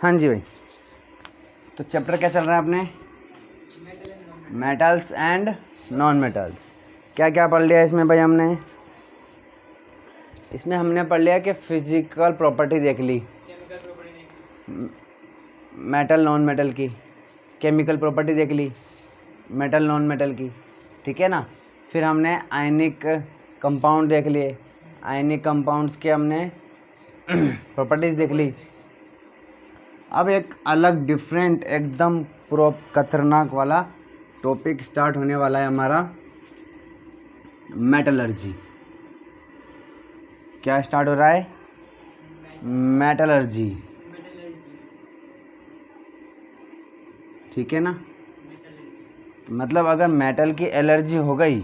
हाँ जी भाई। तो चैप्टर क्या चल रहा है अपने? Metals and non metals. क्या क्या पढ़ लिया इसमें भाई हमने? इसमें हमने पढ़ लिया कि फिजिकल प्रॉपर्टी देख ली, मेटल नॉन मेटल की, केमिकल प्रॉपर्टी देख ली मेटल नॉन मेटल की, ठीक है ना। फिर हमने आयनिक कंपाउंड देख लिए, आयनिक कंपाउंड्स के हमने प्रॉपर्टीज़ देख ली। अब एक अलग डिफरेंट एकदम प्रो खतरनाक वाला टॉपिक स्टार्ट होने वाला है हमारा, मेटलर्जी। क्या स्टार्ट हो रहा है? मेटलर्जी, ठीक है ना। मतलब अगर मेटल की एलर्जी हो गई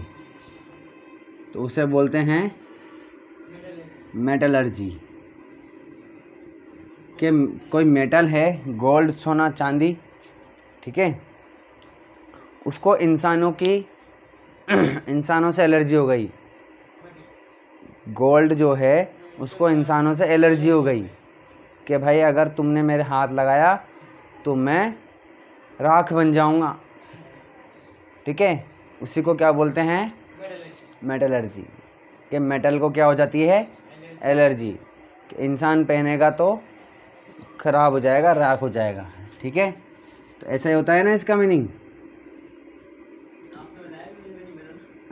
तो उसे बोलते हैं मेटलर्जी। कि कोई मेटल है, गोल्ड, सोना, चांदी, ठीक है, उसको इंसानों से एलर्जी हो गई। गोल्ड जो है उसको इंसानों से एलर्जी हो गई कि भाई अगर तुमने मेरे हाथ लगाया तो मैं राख बन जाऊंगा, ठीक है। उसी को क्या बोलते हैं? मेटलर्जी। कि मेटल को क्या हो जाती है? एलर्जी। कि इंसान पहनेगा तो खराब हो जाएगा, राख हो जाएगा, ठीक है। तो ऐसा ही होता है ना इसका मीनिंग।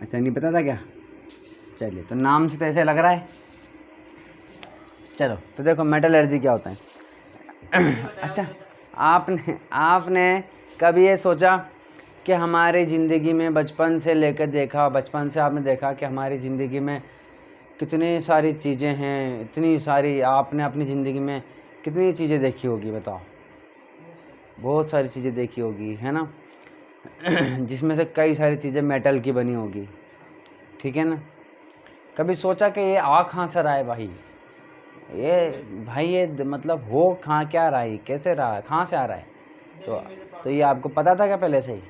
अच्छा, नहीं पता था क्या? चलिए, तो नाम से तो ऐसे लग रहा है। चलो, तो देखो मेटलर्जी क्या होता है। अच्छा, आपने कभी ये सोचा कि हमारी ज़िंदगी में बचपन से लेकर देखा, बचपन से आपने देखा कि हमारी ज़िंदगी में कितनी सारी चीज़ें हैं, इतनी सारी, आपने अपनी ज़िंदगी में कितनी चीज़ें देखी होगी बताओ? बहुत सारी चीज़ें देखी होगी, है ना। जिसमें से कई सारी चीज़ें मेटल की बनी होगी, ठीक है ना। कभी सोचा कि ये आ कहाँ से रहा है भाई? ये मतलब हो कहाँ, क्या रहा है, कैसे रहा है, कहाँ से आ रहा है? तो ये आपको पता था क्या पहले से ही?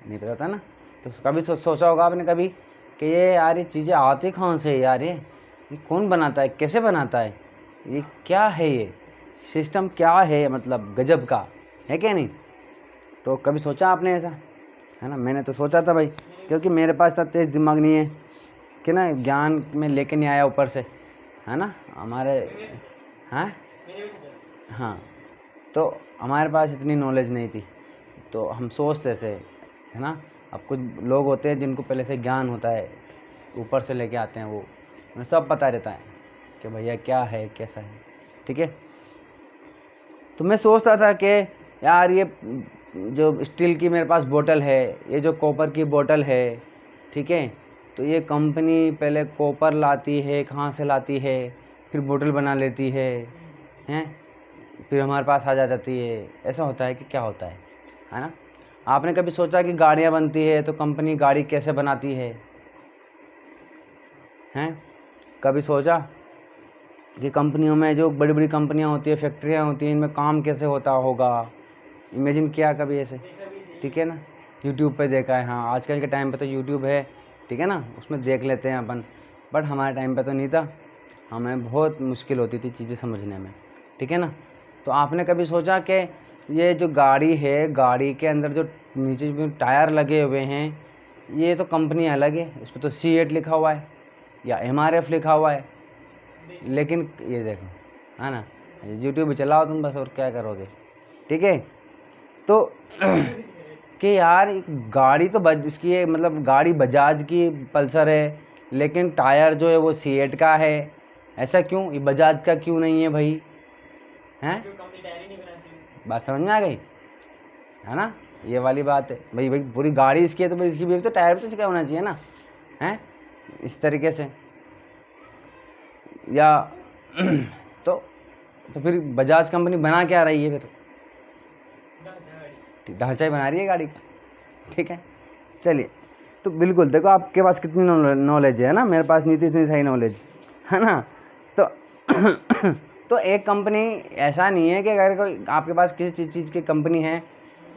नहीं पता था ना। तो कभी सोचा होगा आपने कभी कि ये यार ये चीज़ें आती कहाँ से है यार, ये कौन बनाता है, कैसे बनाता है, ये क्या है, ये सिस्टम क्या है, मतलब गजब का है क्या नहीं? तो कभी सोचा आपने ऐसा? है ना, मैंने तो सोचा था भाई, क्योंकि मेरे पास इतना तेज़ दिमाग नहीं है कि ना ज्ञान में लेके नहीं आया ऊपर से, है ना हमारे। हाँ हाँ, तो हमारे पास इतनी नॉलेज नहीं थी, तो हम सोचते थे, है ना। अब कुछ लोग होते हैं जिनको पहले से ज्ञान होता है, ऊपर से लेके आते हैं, वो उन्हें सब पता रहता है कि भैया क्या है, कैसा है, ठीक है। तो मैं सोचता था कि यार ये जो स्टील की मेरे पास बोतल है, ये जो कॉपर की बोतल है, ठीक है, तो ये कंपनी पहले कॉपर लाती है, कहाँ से लाती है, फिर बोतल बना लेती हैं, फिर हमारे पास आ जाती है। ऐसा होता है कि क्या होता है ना। आपने कभी सोचा कि गाड़ियाँ बनती है तो कंपनी गाड़ी कैसे बनाती है? हैं, कभी सोचा कि कंपनियों में जो बड़ी बड़ी कंपनियां होती है, फैक्ट्रियां होती हैं, इनमें काम कैसे होता होगा? इमेजिन किया कभी ऐसे? ठीक है ना, यूट्यूब पे देखा है। हाँ, आजकल के टाइम पे तो यूट्यूब है, ठीक है ना, उसमें देख लेते हैं अपन। बट हमारे टाइम पे तो नहीं था, हमें बहुत मुश्किल होती थी चीज़ें समझने में, ठीक है ना। तो आपने कभी सोचा कि ये जो गाड़ी है, गाड़ी के अंदर जो नीचे जो टायर लगे हुए हैं, ये तो कंपनी अलग है, उस पर तो C8 लिखा हुआ है या MRF लिखा हुआ है, लेकिन ये देखो, है ना, यूट्यूब चलाओ तुम बस, और क्या करोगे, ठीक है। तो कि यार गाड़ी तो इसकी है, मतलब गाड़ी बजाज की पल्सर है, लेकिन टायर जो है वो C8 का है। ऐसा क्यों, ये बजाज का क्यों नहीं है भाई? हैं, बात समझ में आ गई, है ना। ये वाली बात है भाई, पूरी गाड़ी इसकी है तो भाई इसकी भी तो टायर भी तो इसका होना चाहिए ना, हैं, इस तरीके से। या तो फिर बजाज कंपनी बना क्या रही है फिर? ढांचा ही बना रही है गाड़ी का, ठीक है। चलिए, तो बिल्कुल देखो आपके पास कितनी नॉलेज है ना, मेरे पास नहीं थी इतनी सही नॉलेज, है ना। तो तो एक कंपनी, ऐसा नहीं है कि अगर कोई आपके पास किसी चीज़ की कंपनी है,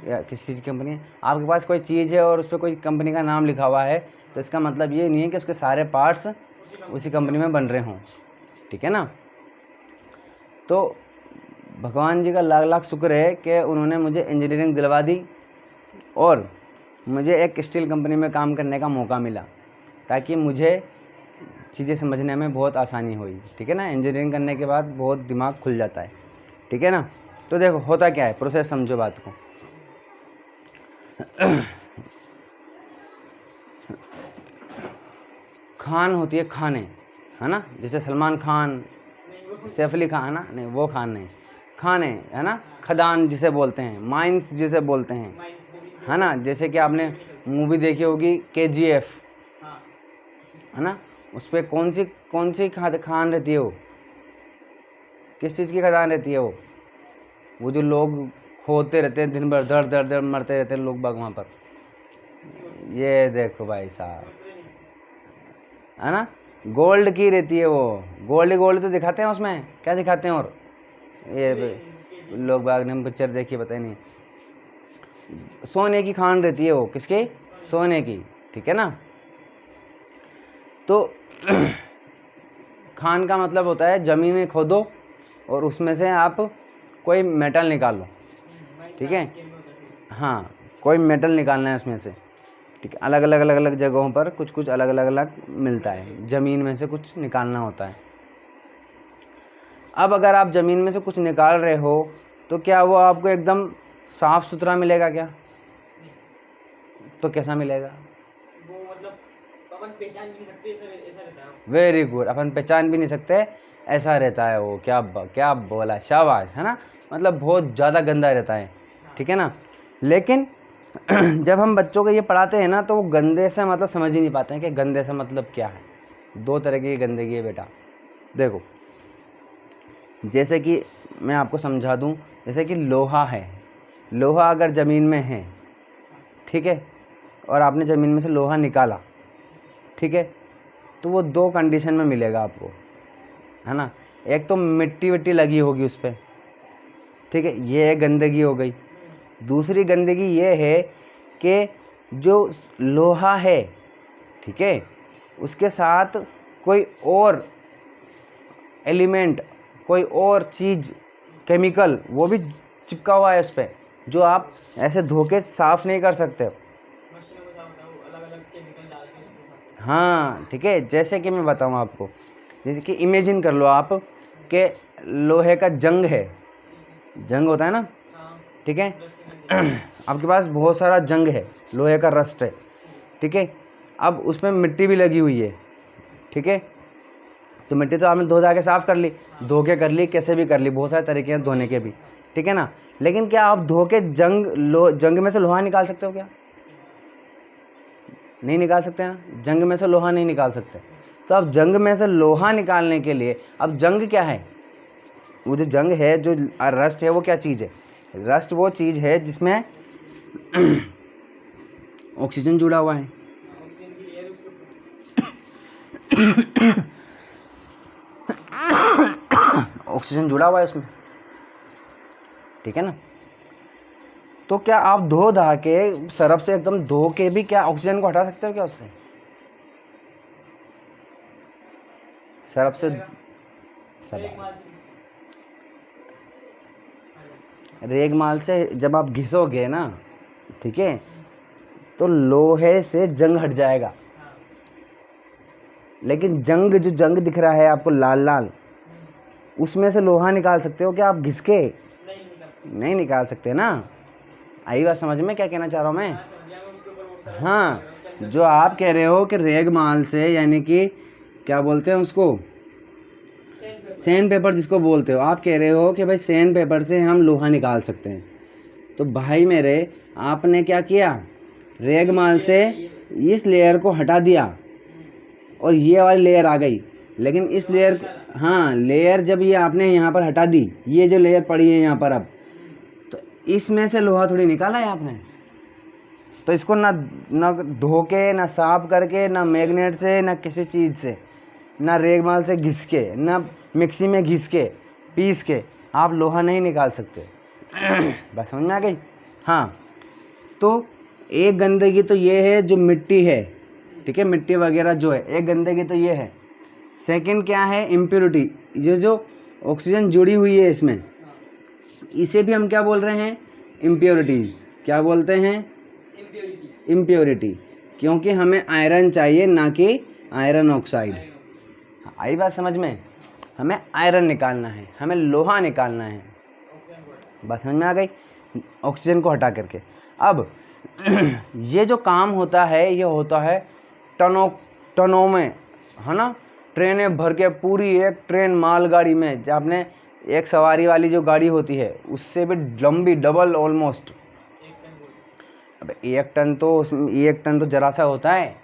या किसी चीज़ की कंपनी है, आपके पास कोई चीज़ है और उस पर कोई कंपनी का नाम लिखा हुआ है, तो इसका मतलब ये नहीं है कि उसके सारे पार्ट्स उसी कंपनी में बन रहे हों, ठीक है ना। तो भगवान जी का लाख लाख शुक्र है कि उन्होंने मुझे इंजीनियरिंग दिलवा दी और मुझे एक स्टील कंपनी में काम करने का मौका मिला, ताकि मुझे चीज़ें समझने में बहुत आसानी हुई। ठीक है ना, इंजीनियरिंग करने के बाद बहुत दिमाग खुल जाता है। ठीक है ना। तो देखो होता क्या है, प्रोसेस समझो बात को। खान होती है खाने, है ना, जैसे सलमान खान, सैफ अली खान, है ना, नहीं वो खान नहीं, खाने, है ना, खदान जिसे बोलते हैं, माइंस जिसे बोलते हैं, है ना। जैसे कि आपने मूवी देखी होगी KGF, है ना, उस पर कौन सी खान रहती है, वो किस चीज़ की खदान रहती है, वो जो लोग खोदते रहते हैं दिन भर, दर दर दर मरते रहते हैं लोग बाग वहाँ पर। ये देखो भाई साहब, है ना, गोल्ड की रहती है वो, गोल्ड तो दिखाते हैं उसमें, क्या दिखाते हैं। और ये लोग बाग ने पिक्चर देखी पता ही नहीं, सोने की खान रहती है वो, किसकी, सोने की। ठीक है ना। तो खान का मतलब होता है ज़मीन खोदो और उसमें से आप कोई मेटल निकालो। ठीक है, हाँ, कोई मेटल निकालना है उसमें से। ठीक है, अलग अलग जगहों पर कुछ अलग अलग मिलता है, ज़मीन में से कुछ निकालना होता है। अब अगर आप ज़मीन में से कुछ निकाल रहे हो तो क्या वो आपको एकदम साफ़ सुथरा मिलेगा क्या? तो कैसा मिलेगा? वो मतलब अपन पहचान भी नहीं सकते, ऐसा रहता है। वेरी गुड, अपन पहचान भी नहीं सकते, ऐसा रहता है वो। क्या बोला, शाबाश, है ना। मतलब बहुत ज़्यादा गंदा रहता है। ठीक है ना। लेकिन जब हम बच्चों को ये पढ़ाते हैं ना, तो वो गंदे से मतलब समझ ही नहीं पाते हैं कि गंदे से मतलब क्या है। दो तरह की गंदगी है बेटा। देखो, जैसे कि मैं आपको समझा दूं, जैसे कि लोहा है, लोहा अगर ज़मीन में है, ठीक है, और आपने ज़मीन में से लोहा निकाला, ठीक है, तो वो दो कंडीशन में मिलेगा आपको, है ना। एक तो मिट्टी विट्टी लगी होगी उस पर, ठीक है, ये गंदगी हो गई। दूसरी गंदगी ये है कि जो लोहा है, ठीक है, उसके साथ कोई और एलिमेंट, कोई और चीज़, केमिकल, वो भी चिपका हुआ है उस पर, जो आप ऐसे धो के साफ़ नहीं कर सकते। हाँ, ठीक है, जैसे कि मैं बताऊँ आपको, जैसे कि इमेजिन कर लो आप कि लोहे का जंग है, जंग होता है ना, ठीक है, आपके पास बहुत सारा जंग है, लोहे का रस्ट है, ठीक है। अब उसमें मिट्टी भी लगी हुई है, ठीक है, तो मिट्टी तो आपने धो धा के साफ़ कर ली, धो के कर ली, कैसे भी कर ली, बहुत सारे तरीके हैं धोने के भी, ठीक है ना। लेकिन क्या आप धो के जंग में से लोहा निकाल सकते हो क्या? नहीं निकाल सकते ना, जंग में से लोहा नहीं निकाल सकते। तो अब जंग में से लोहा निकालने के लिए, अब जंग क्या है, वो जो जंग है, जो रस्ट है, वो क्या चीज़ है? रस्ट वो चीज़ है जिसमें ऑक्सीजन जुड़ा हुआ है। ऑक्सीजन जुड़ा हुआ है उसमें, ठीक है ना। तो क्या आप धो धा के सरफ से एकदम धो के भी क्या ऑक्सीजन को हटा सकते हो क्या उससे? सरफ से रेगमाल से जब आप घिसोगे ना, ठीक है, तो लोहे से जंग हट जाएगा। लेकिन जो जंग दिख रहा है आपको लाल लाल, उसमें से लोहा निकाल सकते हो क्या आप घिस के? नहीं निकाल सकते ना। आई बात समझ में क्या कहना चाह रहा हूँ मैं? हाँ, जो आप कह रहे हो कि रेगमाल से, यानी कि क्या बोलते हैं उसको, सैंड पेपर जिसको बोलते हो, आप कह रहे हो कि भाई सैंड पेपर से हम लोहा निकाल सकते हैं। तो भाई मेरे, आपने क्या किया, रेगमाल से इस लेयर को हटा दिया और ये वाली लेयर आ गई। लेकिन इस लेयर, हाँ, लेयर जब ये आपने यहाँ पर हटा दी, ये जो लेयर पड़ी है यहाँ पर, अब तो इसमें से लोहा थोड़ी निकाला है आपने। तो इसको ना धो के, ना साफ करके, ना मैग्नेट से, ना किसी चीज़ से, ना रेगमाल से घिस के, ना मिक्सी में घिस के पीस के आप लोहा नहीं निकाल सकते। बस समझ में आ गई। हाँ, तो एक गंदगी तो ये है जो मिट्टी है, ठीक है, मिट्टी वगैरह जो है, एक गंदगी तो ये है। सेकंड क्या है, इम्प्योरिटी, ये जो ऑक्सीजन जुड़ी हुई है इसमें, इसे भी हम क्या बोल रहे हैं, इम्प्योरिटीज़। क्या बोलते हैं, इम्प्योरिटी, क्योंकि हमें आयरन चाहिए ना कि आयरन ऑक्साइड। आई बात समझ में, हमें आयरन निकालना है, हमें लोहा निकालना है, बात समझ में आ गई, ऑक्सीजन को हटा करके। अब ये जो काम होता है ये होता है टनों में, है ना, ट्रेनें भर के, पूरी एक ट्रेन मालगाड़ी में, जब आपने एक सवारी वाली जो गाड़ी होती है उससे भी लंबी, डबल ऑलमोस्ट। अब 1 टन तो, उसमें 1 टन तो जरा सा होता है,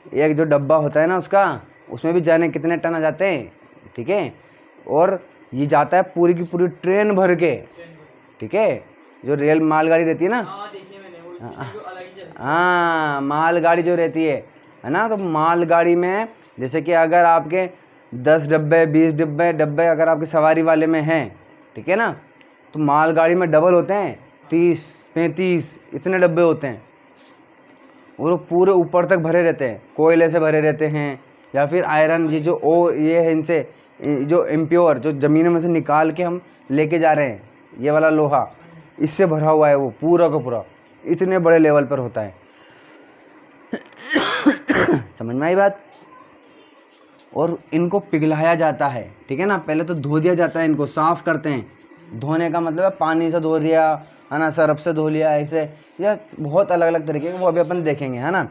एक जो डब्बा होता है ना उसका, उसमें भी जाने कितने टन आ जाते हैं, ठीक है। और ये जाता है पूरी की पूरी ट्रेन भर के, ठीक है, जो रेल मालगाड़ी रहती है ना, हाँ मालगाड़ी जो रहती है ना, तो मालगाड़ी में जैसे कि अगर आपके 10 डब्बे 20 डब्बे अगर आपके सवारी वाले में हैं, ठीक है ना, तो मालगाड़ी में डबल होते हैं, 30 35 इतने डब्बे होते हैं, और वो पूरे ऊपर तक भरे रहते हैं, कोयले से भरे रहते हैं, या फिर आयरन, ये जो ये है, इनसे जो इम्प्योर, जो ज़मीन में से निकाल के हम लेके जा रहे हैं, ये वाला लोहा, इससे भरा हुआ है वो पूरा का पूरा, इतने बड़े लेवल पर होता है। समझ में आई बात। और इनको पिघलाया जाता है, ठीक है ना, पहले तो धो दिया जाता है, इनको साफ़ करते हैं। धोने का मतलब है पानी से धो दिया, है ना, सर्फ से धो लिया, ऐसे, या बहुत अलग अलग तरीके के, वो अभी अपन देखेंगे, है ना।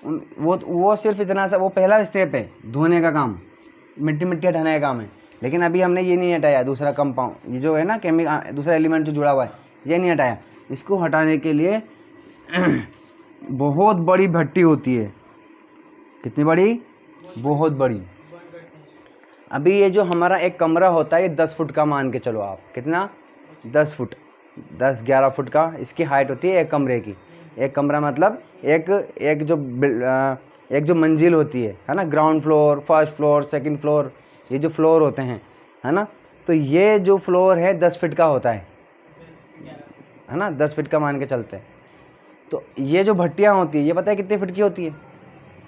वो सिर्फ इतना सा, वो पहला स्टेप है धोने का काम, मिट्टी हटाने का काम है। लेकिन अभी हमने ये नहीं हटाया, दूसरा कंपाउंड, ये जो है ना दूसरा एलिमेंट जो जुड़ा हुआ है, ये नहीं हटाया। इसको हटाने के लिए बहुत बड़ी भट्टी होती है। कितनी बड़ी, बहुत बड़ी। अभी ये जो हमारा एक कमरा होता है, ये 10 फुट का मान के चलो आप, कितना, 10 फुट, 10-11 फुट का इसकी हाइट होती है एक कमरे की। एक कमरा मतलब एक जो मंजिल होती है ना, ground floor, first floor, second floor, ये जो फ्लोर होते हैं, है ना, तो ये जो फ्लोर है 10 फीट का होता है ना, 10 फीट का मान के चलते हैं। तो ये जो भट्टियाँ होती है, ये पता है कितने फीट की होती है,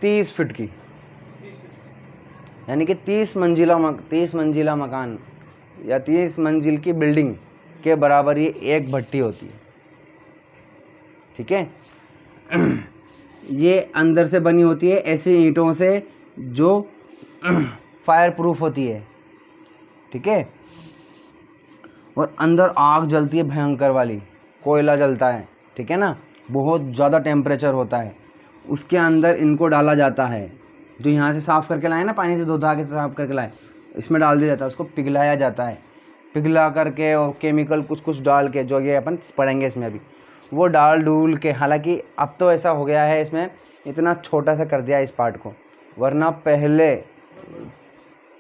30 फीट की, यानी कि 30 मंजिला मकान या 30 मंजिल की बिल्डिंग के बराबर ये एक भट्टी होती है, ठीक है। ये अंदर से बनी होती है ऐसी ईंटों से जो फायर प्रूफ होती है, ठीक है, और अंदर आग जलती है भयंकर वाली, कोयला जलता है, ठीक है ना, बहुत ज़्यादा टेम्परेचर होता है। उसके अंदर इनको डाला जाता है, जो यहाँ से साफ़ करके लाए ना, पानी से धो के साफ़ करके लाए, इसमें डाल दिया जाता है, उसको पिघलाया जाता है, पिघला करके और केमिकल कुछ डाल के, जो ये अपन पढ़ेंगे इसमें अभी, वो डाल डूल के। हालांकि अब तो ऐसा हो गया है, इसमें इतना छोटा सा कर दिया इस पार्ट को, वरना पहले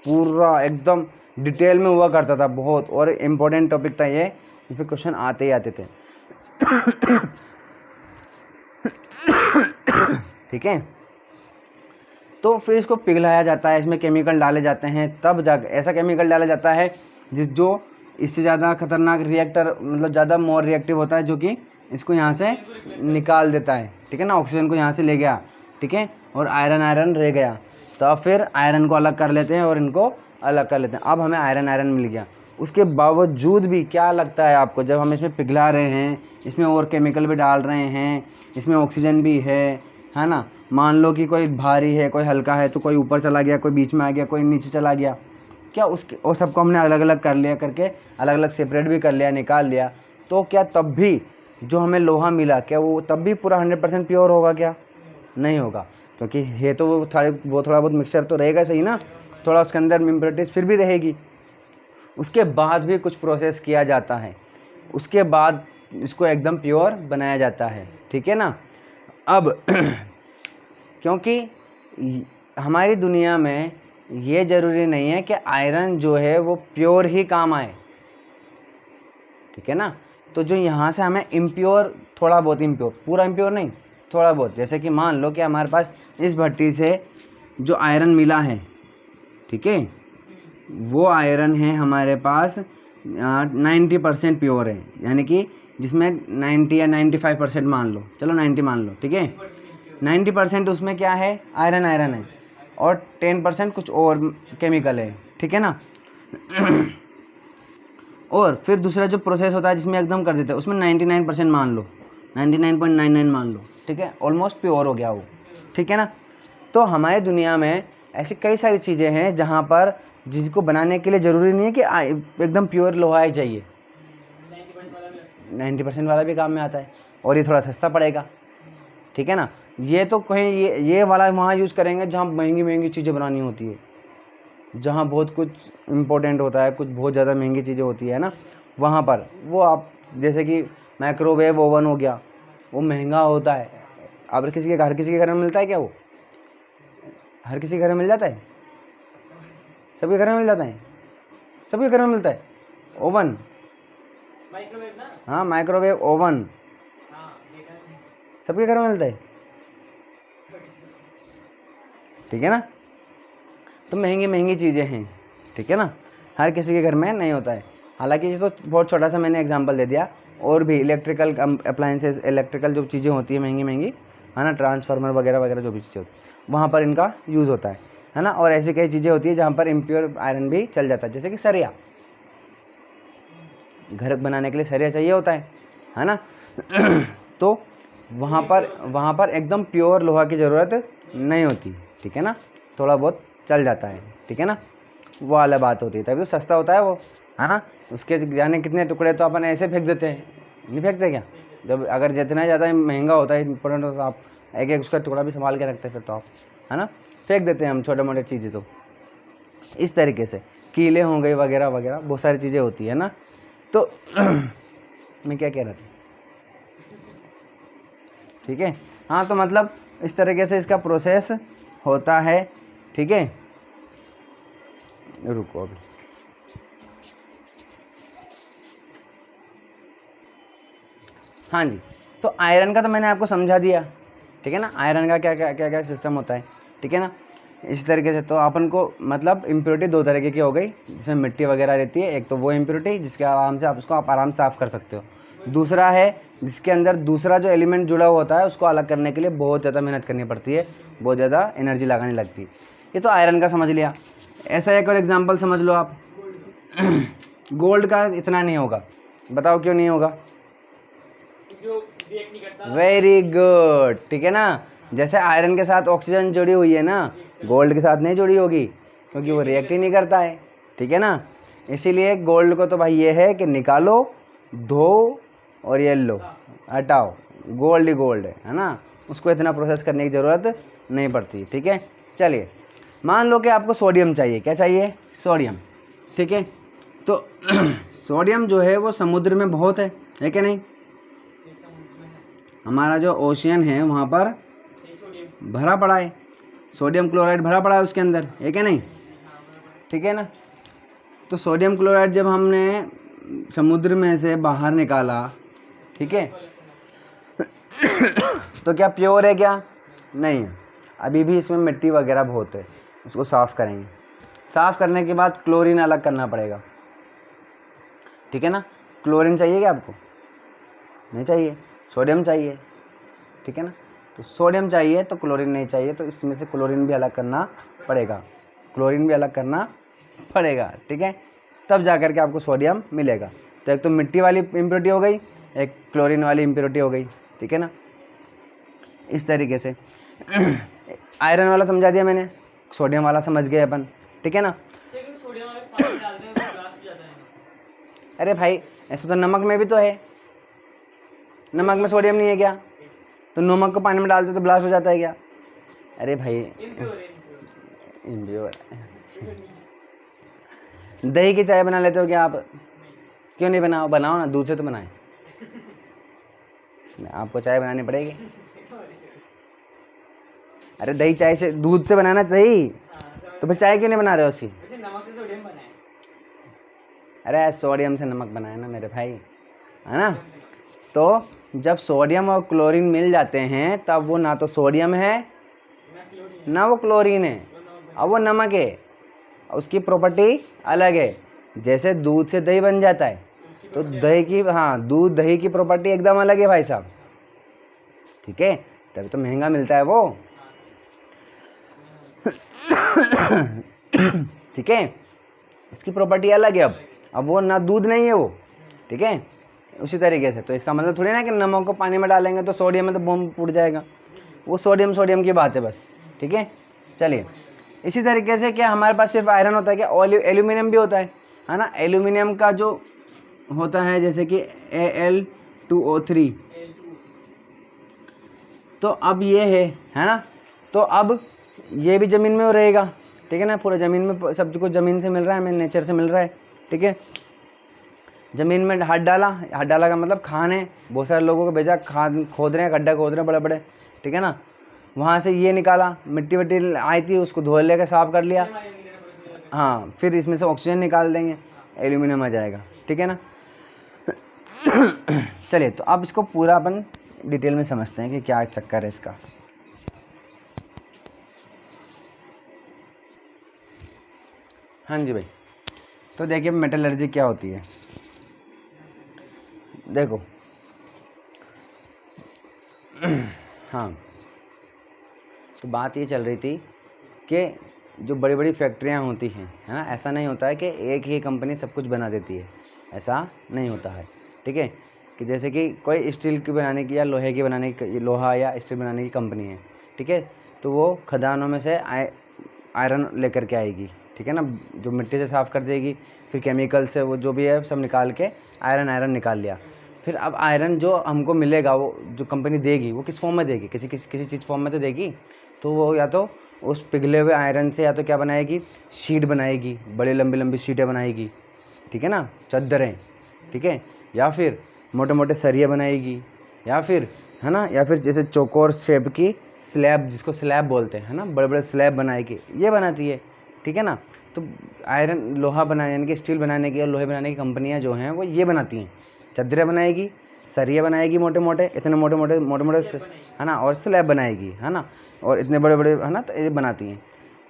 पूरा एकदम डिटेल में हुआ करता था बहुत, और इम्पोर्टेंट टॉपिक था ये, इस पर क्वेश्चन आते ही आते थे। ठीक है, तो फिर इसको पिघलाया जाता है, इसमें केमिकल डाले जाते हैं, तब जाकर ऐसा केमिकल डाला जाता है जो इससे ज़्यादा खतरनाक रिएक्टर, मतलब ज़्यादा मोर रिएक्टिव होता है, जो कि इसको यहाँ से निकाल देता है, ठीक है ना, ऑक्सीजन को यहाँ से ले गया, ठीक है, और आयरन रह गया, तो अब फिर आयरन को अलग कर लेते हैं और इनको अलग कर लेते हैं। अब हमें आयरन मिल गया। उसके बावजूद भी क्या लगता है आपको, जब हम इसमें पिघला रहे हैं, इसमें और केमिकल भी डाल रहे हैं, इसमें ऑक्सीजन भी है ना, मान लो कि कोई भारी है, कोई हल्का है, तो कोई ऊपर चला गया, कोई बीच में आ गया, कोई नीचे चला गया, क्या उसके और सबको हमने अलग अलग कर लिया, करके अलग अलग सेपरेट भी कर लिया, निकाल लिया, तो क्या तब भी जो हमें लोहा मिला, क्या वो तब भी पूरा 100% प्योर होगा? क्या नहीं होगा, क्योंकि है तो वो थोड़ा बहुत मिक्सचर तो रहेगा, सही ना, थोड़ा उसके अंदर इम्प्योरिटीज फिर भी रहेगी। उसके बाद भी कुछ प्रोसेस किया जाता है, उसके बाद इसको एकदम प्योर बनाया जाता है, ठीक है ना। अब क्योंकि हमारी दुनिया में ये ज़रूरी नहीं है कि आयरन जो है वो प्योर ही काम आए, ठीक है ना। तो जो यहाँ से हमें इम्प्योर, थोड़ा बहुत इम्प्योर, पूरा इम्प्योर नहीं, थोड़ा बहुत, जैसे कि मान लो कि हमारे पास इस भट्टी से जो आयरन मिला है, ठीक है, वो आयरन है हमारे पास 90% प्योर है, यानी कि जिसमें 90 या 95% मान लो, चलो 90 मान लो, ठीक है, 90% उसमें क्या है, आयरन है, और 10% कुछ और केमिकल है, ठीक है ना। और फिर दूसरा जो प्रोसेस होता है जिसमें एकदम कर देते हैं उसमें 99% मान लो, 99.99 मान लो, ठीक है, ऑलमोस्ट प्योर हो गया वो, ठीक है ना। तो हमारी दुनिया में ऐसी कई सारी चीज़ें हैं जहाँ पर जिसको बनाने के लिए ज़रूरी नहीं है कि एकदम प्योर लोहा ही चाहिए, 90% वाला भी काम में आता है और ये थोड़ा सस्ता पड़ेगा, ठीक है ना। ये तो कहीं ये वाला वहाँ यूज़ करेंगे जहाँ महंगी महंगी चीज़ें बनानी होती है, जहाँ बहुत कुछ इम्पोर्टेंट होता है, कुछ बहुत ज़्यादा महंगी चीज़ें होती है ना, वहाँ पर वो आप जैसे कि माइक्रोवेव ओवन हो गया, वो महंगा होता है। अब हर किसी के घर में मिलता है क्या? वो हर किसी के घर में मिल जाता है? सबके घर में मिल जाता है? सबके घर में मिलता है ओवन? माइक्रोवेव ना? हाँ, माइक्रोवेव ओवन सबके घर में मिलता है, ठीक है ना। तो महंगी महंगी चीज़ें हैं, ठीक है ना, हर किसी के घर में नहीं होता है। हालांकि ये तो बहुत छोटा सा मैंने एग्जांपल दे दिया, और भी इलेक्ट्रिकल अप्लाइंसेस, इलेक्ट्रिकल जो चीज़ें होती है महंगी महंगी, है ना, ट्रांसफार्मर वगैरह वगैरह जो भी चीज़ें होती है वहाँ पर इनका यूज़ होता है ना। और ऐसी कई चीज़ें होती है जहाँ पर इम्प्योर आयरन भी चल जाता है, जैसे कि सरिया, घर बनाने के लिए सरिया चाहिए होता है ना। तो वहाँ पर एकदम प्योर लोहा की ज़रूरत नहीं होती, ठीक है ना, थोड़ा बहुत चल जाता है, ठीक है ना, वो वाला बात होती है, तभी तो सस्ता होता है वो, है ना। उसके जाने कितने टुकड़े तो अपन ऐसे फेंक देते हैं, नहीं फेंकते क्या? जब अगर जितना ज़्यादा महंगा होता है इंपॉर्टेंट होता है, आप एक एक उसका टुकड़ा भी संभाल के रखते हैं फिर तो आप, है ना, फेंक देते हैं हम छोटे मोटे चीज़ें। तो इस तरीके से कीले हो गए वगैरह वगैरह बहुत सारी चीज़ें होती है ना। तो मैं क्या कह रहा था, ठीक है, हाँ, तो मतलब इस तरीके से इसका प्रोसेस होता है, ठीक है। रुको अभी, हाँ जी, तो आयरन का तो मैंने आपको समझा दिया, ठीक है ना, आयरन का क्या क्या क्या क्या सिस्टम होता है, ठीक है ना। इस तरीके से तो अपन को मतलब इम्प्योरिटी दो तरीके की हो गई, जिसमें मिट्टी वगैरह रहती है, एक तो वो इम्प्योरिटी जिसके आराम से आप आराम से साफ़ कर सकते हो, दूसरा है जिसके अंदर दूसरा जो एलिमेंट जुड़ा हुआ होता है उसको अलग करने के लिए बहुत ज़्यादा मेहनत करनी पड़ती है, बहुत ज़्यादा एनर्जी लगानी लगती है। ये तो आयरन का समझ लिया। ऐसा एक और एग्जाम्पल समझ लो आप, गोल्ड का इतना नहीं होगा, बताओ क्यों नहीं होगा? वेरी गुड, ठीक है ना। जैसे आयरन के साथ ऑक्सीजन जुड़ी हुई है ना, गोल्ड के साथ नहीं जुड़ी होगी, क्योंकि वो रिएक्ट ही नहीं करता है, ठीक है ना। इसीलिए गोल्ड को तो भाई ये है कि निकालो, धो और ये लो, हटाओ, गोल्ड ही गोल्ड है ना, उसको इतना प्रोसेस करने की ज़रूरत नहीं पड़ती, ठीक है। चलिए, मान लो कि आपको सोडियम चाहिए, क्या चाहिए? सोडियम, ठीक है। तो सोडियम जो है वो समुद्र में बहुत है कि नहीं? हमारा जो ओशियन है वहाँ पर भरा पड़ा है, सोडियम क्लोराइड भरा पड़ा है उसके अंदर, है क्या नहीं? ठीक है ना। तो सोडियम क्लोराइड जब हमने समुद्र में से बाहर निकाला, ठीक है, तो क्या प्योर है? क्या नहीं है, अभी भी इसमें मिट्टी वगैरह बहुत है। उसको साफ़ करेंगे, साफ़ करने के बाद क्लोरीन अलग करना पड़ेगा, ठीक है ना। क्लोरीन चाहिए क्या आपको? नहीं चाहिए, सोडियम चाहिए, ठीक है ना। तो सोडियम चाहिए तो क्लोरीन नहीं चाहिए, तो इसमें से क्लोरीन भी अलग करना पड़ेगा, क्लोरीन भी अलग करना पड़ेगा, ठीक है, तब जा कर के आपको सोडियम मिलेगा। तो एक तो मिट्टी वाली इम्प्योरिटी हो गई, एक क्लोरीन वाली इम्प्योरिटी हो गई, ठीक है ना। इस तरीके से आयरन वाला समझा दिया मैंने, सोडियम वाला समझ गए अपन, ठीक है ना। अरे भाई, ऐसा तो नमक में भी तो है, नमक में सोडियम नहीं है क्या? तो नमक को पानी में डालते तो ब्लास्ट हो जाता है क्या? अरे भाई, इम्प्योर। दही की चाय बना लेते हो क्या आप? क्यों नहीं बनाओ? बनाओ ना, दूध से तो बनाए, आपको चाय बनानी पड़ेगी। अरे दही चाय से, दूध से बनाना चाहिए, तो फिर चाय क्यों नहीं बना रहे हो उसकी? नमक से सोडियम बनाए। अरे सोडियम से नमक बनाए ना मेरे भाई, है ना। तो जब सोडियम और क्लोरीन मिल जाते हैं तब वो ना तो सोडियम है ना वो क्लोरीन है, अब वो नमक है, उसकी प्रॉपर्टी अलग है। जैसे दूध से दही बन जाता है, तो दही की, हाँ, दूध दही की प्रॉपर्टी एकदम अलग है भाई साहब, ठीक है, तभी तो महंगा मिलता है वो, ठीक है, उसकी प्रॉपर्टी अलग है। अब वो ना दूध नहीं है वो, ठीक है। उसी तरीके से तो इसका मतलब थोड़ी ना कि नमक को पानी में डालेंगे तो सोडियम में तो बम फूट जाएगा, वो सोडियम की बात है बस, ठीक है। चलिए इसी तरीके से क्या हमारे पास सिर्फ आयरन होता है क्या, एल्यूमिनियम भी होता है ना। एल्यूमिनियम का जो होता है जैसे कि Al2O3, तो अब ये है ना, तो अब ये भी ज़मीन में रहेगा, ठीक है ना। पूरा ज़मीन में सब कुछ ज़मीन से मिल रहा है, हमें नेचर से मिल रहा है, ठीक है। ज़मीन में हाथ डाला का मतलब खान है, बहुत सारे लोगों को भेजा, खान खोद रहे हैं, गड्ढा खोद रहे हैं बड़े बड़े, ठीक है ना। वहाँ से ये निकाला, मिट्टी वट्टी आई थी, उसको धो लेकर साफ़ कर लिया, हाँ, फिर इसमें से ऑक्सीजन निकाल देंगे, एल्यूमिनियम आ जाएगा, ठीक है ना। चलिए तो अब इसको पूरा अपन डिटेल में समझते हैं कि क्या चक्कर है इसका। हाँ जी भाई, तो देखिए मेटलर्जी क्या होती है। देखो हाँ, तो बात ये चल रही थी कि जो बड़ी बड़ी फैक्ट्रियाँ होती हैं, है ना, ऐसा नहीं होता है कि एक ही कंपनी सब कुछ बना देती है, ऐसा नहीं होता है, ठीक है। कि जैसे कि कोई स्टील की बनाने की या लोहे की बनाने की, लोहा या स्टील बनाने की कंपनी है, ठीक है, तो वो खदानों में से आयरन लेकर के आएगी, ठीक है ना, जो मिट्टी से साफ़ कर देगी, फिर केमिकल से वो जो भी है सब निकाल के आयरन निकाल लिया। फिर अब आयरन जो हमको मिलेगा, वो जो कंपनी देगी वो किस फॉर्म में देगी, किसी चीज़ फॉर्म में तो देगी। तो वो या तो उस पिघले हुए आयरन से या तो क्या बनाएगी, शीट बनाएगी, बड़ी लंबी लंबी शीटें बनाएगी, ठीक है ना, चद्दरें, ठीक है, या फिर मोटे मोटे सरिये बनाएगी, या फिर है ना, या फिर जैसे चौकोर शेप की स्लैब, जिसको स्लैब बोलते हैं, है ना, बड़े बड़े स्लैब बनाएगी, ये बनाती है, ठीक है ना। तो आयरन लोहा बनाने यानी कि स्टील बनाने की और लोहे बनाने की कंपनियां जो हैं वो ये बनाती हैं, चद्दरें बनाएगी, सरिये बनाएगी, मोटे मोटे इतने मोटे मोटे है ना, और स्लैब बनाएगी, है ना, और इतने बड़े बड़े, है ना, तो ये बनाती हैं।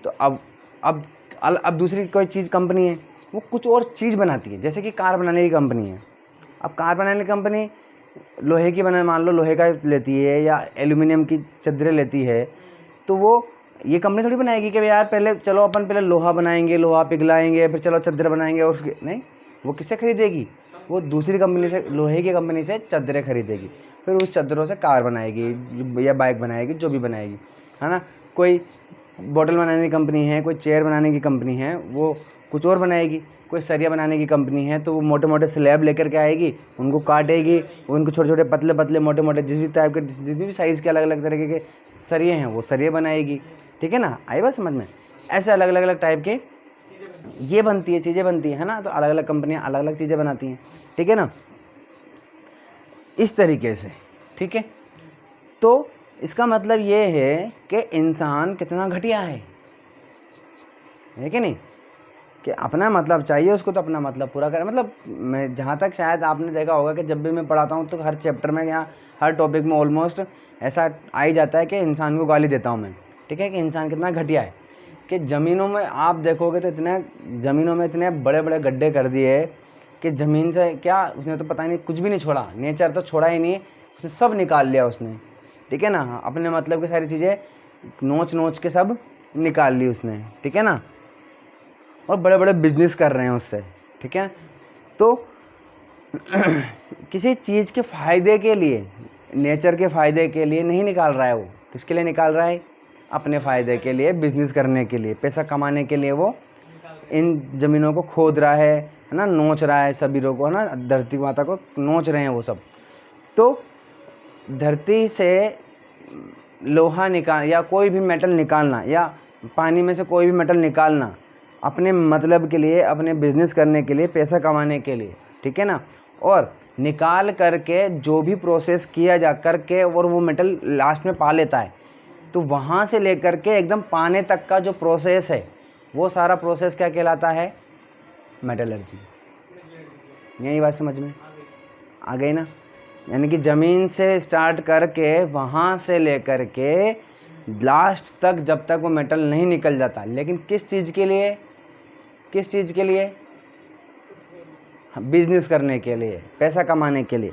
तो अब दूसरी कोई चीज़ कंपनी है, वो कुछ और चीज़ बनाती है, जैसे कि कार बनाने की कंपनी है। अब कार बनाने की कंपनी लोहे की मान लो लोहे का लेती है या एल्यूमिनियम की चद्दरें लेती है, तो वो ये कंपनी थोड़ी बनाएगी कि यार चलो अपन पहले लोहा बनाएंगे, लोहा पिघलाएंगे, फिर चलो चद्दर बनाएंगे, और उसके नहीं, वो किससे खरीदेगी, वो दूसरी कंपनी से, लोहे की कंपनी से चद्दरें खरीदेगी, फिर उस चद्दरों से कार बनाएगी या बाइक बनाएगी, जो भी बनाएगी, है ना। कोई बोतल बनाने की कंपनी है, कोई चेयर बनाने की कंपनी है, वो कुछ और बनाएगी। कोई सरिया बनाने की कंपनी है, तो वो मोटे मोटे स्लैब लेकर के आएगी, उनको काटेगी, उनको छोटे छोटे पतले पतले मोटे मोटे जिस भी टाइप के, जितनी भी साइज़ के अलग अलग तरीके के सरिये हैं वो सरिये बनाएगी, ठीक है ना। आई बात समझ में। ऐसे अलग अलग अलग टाइप के ये बनती है, चीज़ें बनती है ना, तो अलग अलग कंपनियां अलग अलग चीज़ें बनाती हैं, ठीक है ना, इस तरीके से, ठीक है। तो इसका मतलब ये है कि इंसान कितना घटिया है कि नहीं, कि अपना मतलब चाहिए उसको तो अपना मतलब पूरा करे। मतलब मैं जहाँ तक शायद आपने देखा होगा कि जब भी मैं पढ़ाता हूँ तो हर चैप्टर में या हर टॉपिक में ऑलमोस्ट ऐसा आ ही जाता है कि इंसान को गाली देता हूँ मैं, ठीक है, कि इंसान कितना घटिया है। कि ज़मीनों में आप देखोगे तो ज़मीनों में इतने बड़े बड़े गड्ढे कर दिए कि ज़मीन से क्या उसने तो पता ही नहीं, कुछ भी नहीं छोड़ा, नेचर तो छोड़ा ही नहीं, उसने सब निकाल लिया उसने, ठीक है ना। अपने मतलब की सारी चीज़ें नोच के सब निकाल ली उसने, ठीक है ना, और बड़े बड़े बिजनेस कर रहे हैं उससे, ठीक है। तो किसी चीज़ के फ़ायदे के लिए, नेचर के फ़ायदे के लिए नहीं निकाल रहा है वो, किसके लिए निकाल रहा है, अपने फ़ायदे के लिए, बिजनेस करने के लिए, पैसा कमाने के लिए वो इन ज़मीनों को खोद रहा है ना, नोच रहा है सभी लोगों को, है ना, धरती माता को नोच रहे हैं वो सब। तो धरती से लोहा निकाल या कोई भी मेटल निकालना या पानी में से कोई भी मेटल निकालना अपने मतलब के लिए, अपने बिजनेस करने के लिए, पैसा कमाने के लिए, ठीक है ना, और निकाल करके जो भी प्रोसेस किया जा करके और वो मेटल लास्ट में पा लेता है, तो वहाँ से लेकर के एकदम पाने तक का जो प्रोसेस है वो सारा प्रोसेस क्या कहलाता है, मेटलर्जी। यही बात समझ में आ गई ना। यानी कि ज़मीन से स्टार्ट करके वहाँ से लेकर के लास्ट तक जब तक वो मेटल नहीं निकल जाता, लेकिन किस चीज़ के लिए, किस चीज़ के लिए, बिजनेस करने के लिए, पैसा कमाने के लिए,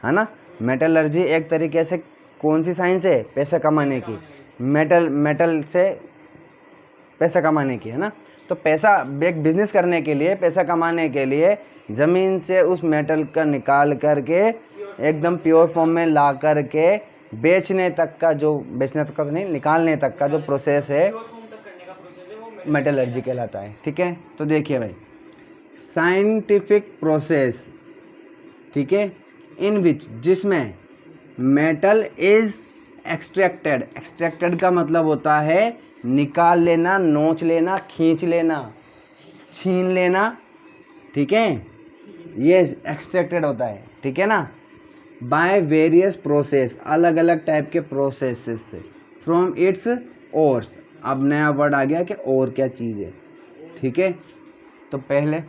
है ना। मेटलर्जी एक तरीके से कौन सी साइंस है, पैसा कमाने की। मेटल से पैसा कमाने की, है ना। तो पैसा, एक बिजनेस करने के लिए, पैसा कमाने के लिए ज़मीन से उस मेटल का निकाल करके एकदम प्योर फॉर्म में ला करके बेचने तक का जो, बेचने तक का नहीं, निकालने तक का जो प्रोसेस है प्योर फॉर्म तक करने का प्रोसेस है वो मेटलर्जी कहलाता है। ठीक है, तो देखिए भाई, साइंटिफिक प्रोसेस, ठीक है, इन विच, जिसमें मेटल इज एक्सट्रैक्टेड। एक्सट्रैक्टेड का मतलब होता है निकाल लेना, नोच लेना, खींच लेना, छीन लेना, ठीक है, ये एक्सट्रैक्टेड होता है, ठीक है ना, बाय वेरियस प्रोसेस, अलग अलग टाइप के प्रोसेसेस से, फ्रॉम इट्स ओर्स। अब नया वर्ड आ गया कि और क्या चीज़ है, ठीक है। तो पहले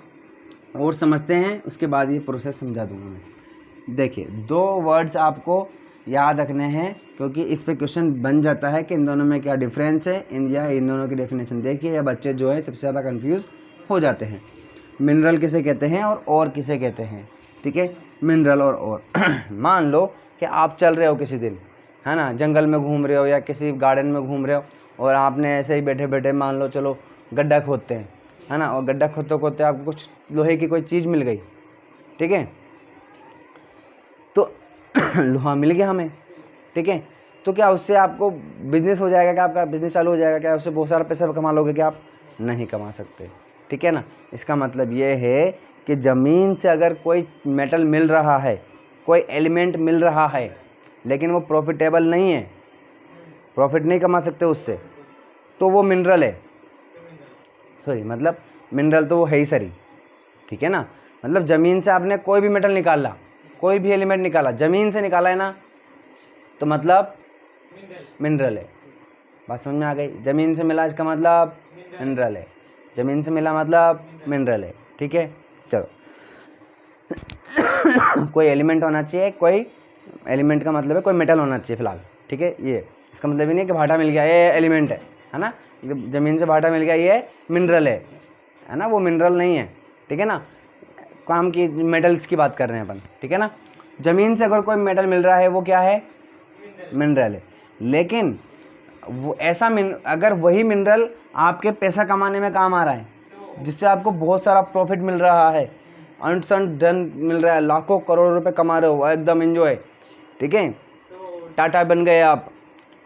और समझते हैं, उसके बाद ये प्रोसेस समझा दूंगा मैं। देखिए, 2 वर्ड्स आपको याद रखने हैं, क्योंकि इस पे क्वेश्चन बन जाता है कि इन दोनों में क्या डिफरेंस है, इन दोनों की डेफिनेशन देखिए, या बच्चे जो है सबसे ज़्यादा कंफ्यूज हो जाते हैं। मिनरल किसे कहते हैं और किसे कहते हैं, ठीक है। मिनरल और मान लो कि आप चल रहे हो किसी दिन, है ना, जंगल में घूम रहे हो या किसी गार्डन में घूम रहे हो, और आपने ऐसे ही बैठे बैठे मान लो चलो गड्ढा खोदते हैं, है ना, और गड्ढा खोदते खोदते आपको कुछ लोहे की कोई चीज़ मिल गई, ठीक है, तो लोहा मिल गया हमें, ठीक है। तो क्या उससे आपको बिजनेस हो जाएगा, क्या आपका बिजनेस चालू हो जाएगा, क्या उससे बहुत सारा पैसा कमा लोगे, क्या आप नहीं कमा सकते, ठीक है ना। इसका मतलब ये है कि ज़मीन से अगर कोई मेटल मिल रहा है, कोई एलिमेंट मिल रहा है, लेकिन वो प्रॉफिटेबल नहीं है, प्रॉफिट नहीं कमा सकते उससे, तो वो मिनरल है, सॉरी, मतलब मिनरल तो वो है ही सरी, ठीक है ना। मतलब ज़मीन से आपने कोई भी मेटल निकाला, कोई भी एलिमेंट निकाला, ज़मीन से निकाला है ना, तो मतलब मिनरल है। बात समझ में आ गई? ज़मीन से मिला इसका मतलब मिनरल है, ज़मीन से मिला मतलब मिनरल है, ठीक है। चलो कोई एलिमेंट होना चाहिए, कोई एलिमेंट का मतलब है कोई मेटल होना चाहिए फ़िलहाल, ठीक है। ये इसका मतलब ही नहीं कि भाटा मिल गया ये एलिमेंट है ना, ज़मीन से भाटा मिल गया ये मिनरल है ना, वो मिनरल नहीं है, ठीक है ना। काम की मेटल्स की बात कर रहे हैं अपन, ठीक है ना। ज़मीन से अगर कोई मेटल मिल रहा है वो क्या है, मिनरल है। लेकिन वो ऐसा अगर वही मिनरल आपके पैसा कमाने में काम आ रहा है, जिससे आपको बहुत सारा प्रॉफिट मिल रहा है, अनसन धन मिल रहा है, लाखों करोड़ों रुपए कमा रहे हो, एकदम एंजॉय, ठीक है, टाटा बन गए आप,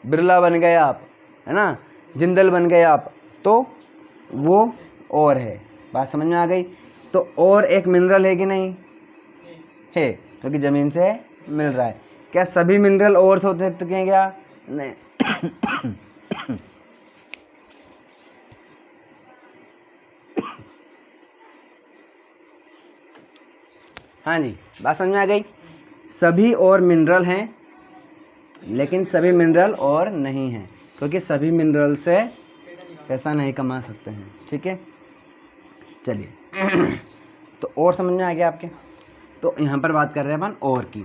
बिरला बन गए आप, है ना, जिंदल बन गए आप, तो वो और है। बात समझ में आ गई? तो और एक मिनरल है कि नहीं है, क्योंकि ज़मीन से मिल रहा है। क्या सभी मिनरल और से होते हैं क्या? नहीं। हाँ जी, बात समझ में आ गई? सभी और मिनरल हैं, लेकिन सभी मिनरल और नहीं हैं, क्योंकि सभी मिनरल से पैसा नहीं कमा सकते हैं, ठीक है। चलिए तो और समझ में आ गया आपके? तो यहाँ पर बात कर रहे हैं अपन और की।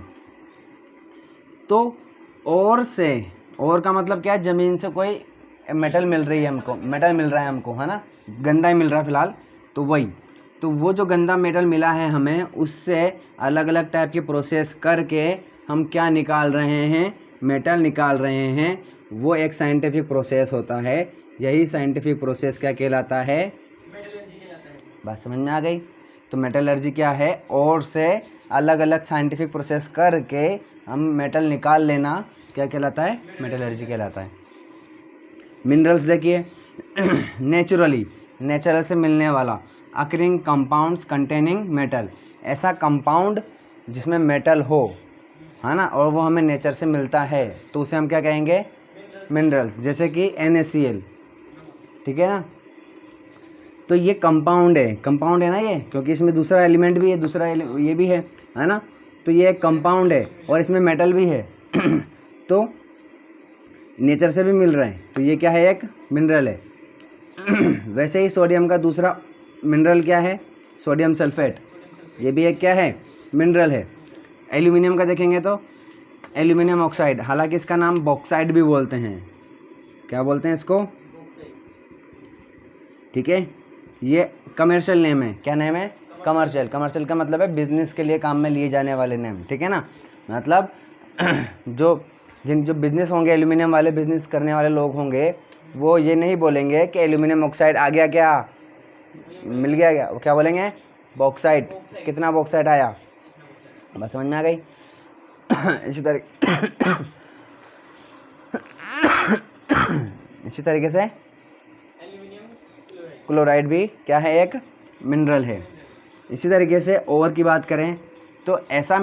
तो और से, और का मतलब क्या है, ज़मीन से कोई मेटल मिल रही है हमको, मेटल मिल रहा है हमको, है ना, गंदा ही मिल रहा है फ़िलहाल, तो वही, तो वो जो गंदा मेटल मिला है हमें, उससे अलग अलग टाइप की प्रोसेस करके हम क्या निकाल रहे हैं, मेटल निकाल रहे हैं। वो एक साइंटिफिक प्रोसेस होता है। यही साइंटिफिक प्रोसेस क्या कहलाता है? मेटलर्जी कहलाता है। बात समझ में आ गई? तो मेटलर्जी क्या है? और से अलग अलग साइंटिफिक प्रोसेस करके हम मेटल निकाल लेना क्या कहलाता है? मेटलर्जी कहलाता है। मिनरल्स देखिए, नेचुरली, नेचर से मिलने वाला, अकरिंग कंपाउंड्स कंटेनिंग मेटल, ऐसा कंपाउंड जिसमें मेटल हो, है ना, और वो हमें नेचर से मिलता है, तो उसे हम क्या कहेंगे? मिनरल्स। जैसे कि NaCl, ठीक है ना, तो ये कंपाउंड है ना ये, क्योंकि इसमें दूसरा एलिमेंट भी है, दूसरा ये भी है ना, तो ये एक कंपाउंड है और इसमें मेटल भी है तो नेचर से भी मिल रहे हैं, तो ये क्या है? एक मिनरल है। वैसे ही सोडियम का दूसरा मिनरल क्या है? सोडियम सल्फेट, ये भी एक क्या है? मिनरल है। एल्यूमिनियम का देखेंगे तो एल्यूमिनियम ऑक्साइड, हालांकि इसका नाम बॉक्साइड भी बोलते हैं। क्या बोलते हैं इसको? ठीक है, ये कमर्शियल नेम है। क्या नेम है? कमर्शियल। कमर्शियल का मतलब है बिजनेस के लिए काम में लिए जाने वाले नेम, ठीक है ना। मतलब जो बिजनेस होंगे, एल्यूमिनियम वाले बिजनेस करने वाले लोग होंगे, वो ये नहीं बोलेंगे कि एल्यूमिनियम ऑक्साइड आ गया क्या, मिल गया क्या, वो क्या बोलेंगे बॉक्साइट। कितना बॉक्साइट आया, बस समझ में आ गई। इसी तरीके से एल्यूमिनियम क्लोराइड क्लोराइड भी क्या है, एक मिनरल है। इसी तरीके से और की बात करें तो ऐसा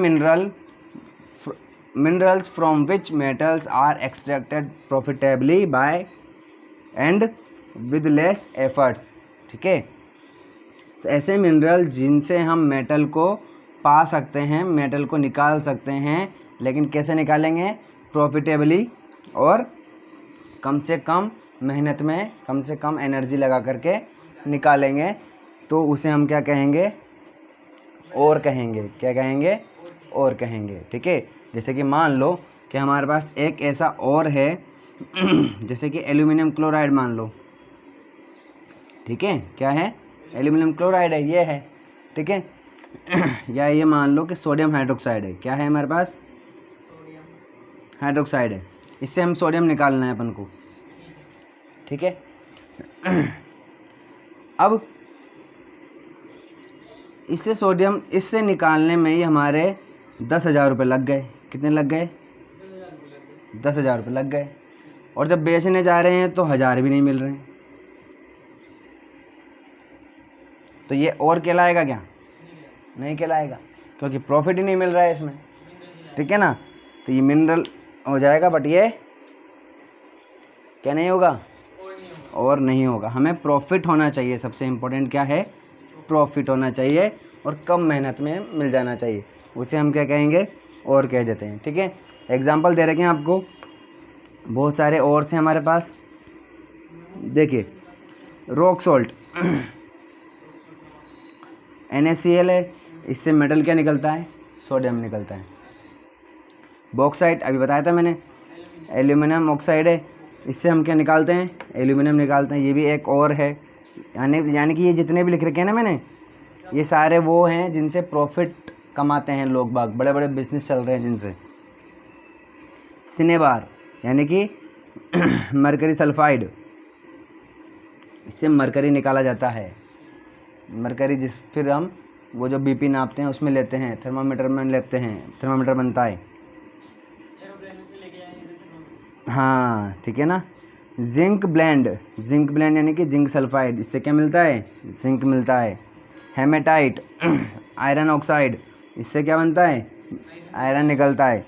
minerals from which metals are extracted profitably by and with less efforts, ठीक है। तो ऐसे मिनरल जिनसे हम मेटल को पा सकते हैं, मेटल को निकाल सकते हैं, लेकिन कैसे निकालेंगे, प्रॉफिटेबली और कम से कम मेहनत में, कम से कम एनर्जी लगा करके निकालेंगे, तो उसे हम क्या कहेंगे, और कहेंगे। क्या कहेंगे, और कहेंगे, ठीक है। जैसे कि मान लो कि हमारे पास एक ऐसा और है जैसे कि एल्यूमिनियम क्लोराइड मान लो, ठीक है, क्या है, एल्यूमिनियम क्लोराइड है, ये है, ठीक है। या ये मान लो कि सोडियम हाइड्रोक्साइड है, क्या है हमारे पास, हाइड्रोक्साइड है। इससे हम सोडियम निकालना है अपन को, ठीक है। अब इससे सोडियम, इससे निकालने में ही हमारे 10,000 रुपये लग गए। कितने लग गए, 10,000 रुपये लग गए। और जब बेचने जा रहे हैं तो 1,000 भी नहीं मिल रहे हैं, तो ये और कहलाएगा क्या, नहीं कहलाएगा, क्योंकि प्रॉफिट ही नहीं मिल रहा है इसमें, ठीक है ना। तो ये मिनरल हो जाएगा, बट ये क्या नहीं होगा, और नहीं होगा। हमें प्रॉफिट होना चाहिए, सबसे इम्पोर्टेंट क्या है, प्रॉफिट होना चाहिए, और कम मेहनत में मिल जाना चाहिए, उसे हम क्या कहेंगे, और कह देते हैं, ठीक है। एग्जांपल दे रखे हैं आपको, बहुत सारे और से हमारे पास, देखिए रॉक सॉल्ट NaCl है, इससे मेटल क्या निकलता है, सोडियम निकलता है। बॉक्साइट अभी बताया था मैंने, एल्यूमिनियम ऑक्साइड है, इससे हम क्या निकालते हैं, एल्यूमिनियम निकालते हैं। ये भी एक और है, यानी कि ये जितने भी लिख रखे हैं ना मैंने, ये सारे वो हैं जिनसे प्रॉफिट कमाते हैं लोग बाग, बड़े बड़े बिजनेस चल रहे हैं जिनसे। सिनेबार यानी कि मरकरी सल्फाइड, इससे मरकरी निकाला जाता है। मरकरी जिस फिर हम वो जो BP नापते हैं उसमें लेते हैं, थर्मामीटर में लेते हैं, थर्मामीटर बनता है, एरोप्लेन से लेके आए। हाँ ठीक है ना। जिंक ब्लेंड यानी कि जिंक सल्फाइड, इससे क्या मिलता है, जिंक मिलता है। हेमेटाइट आयरन ऑक्साइड, इससे क्या बनता है, आयरन निकलता है।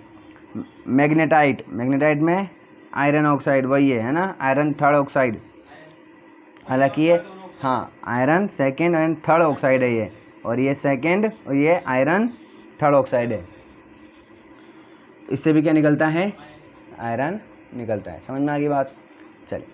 मैग्नेटाइट में आयरन ऑक्साइड वही है ना, आयरन थर्ड ऑक्साइड। हालांकि ये हाँ iron second and third oxide है ये, और ये सेकेंड और ये आयरन थर्ड ऑक्साइड है। इससे भी क्या निकलता है, आयरन निकलता है। समझ में आ गई बात, चलिए।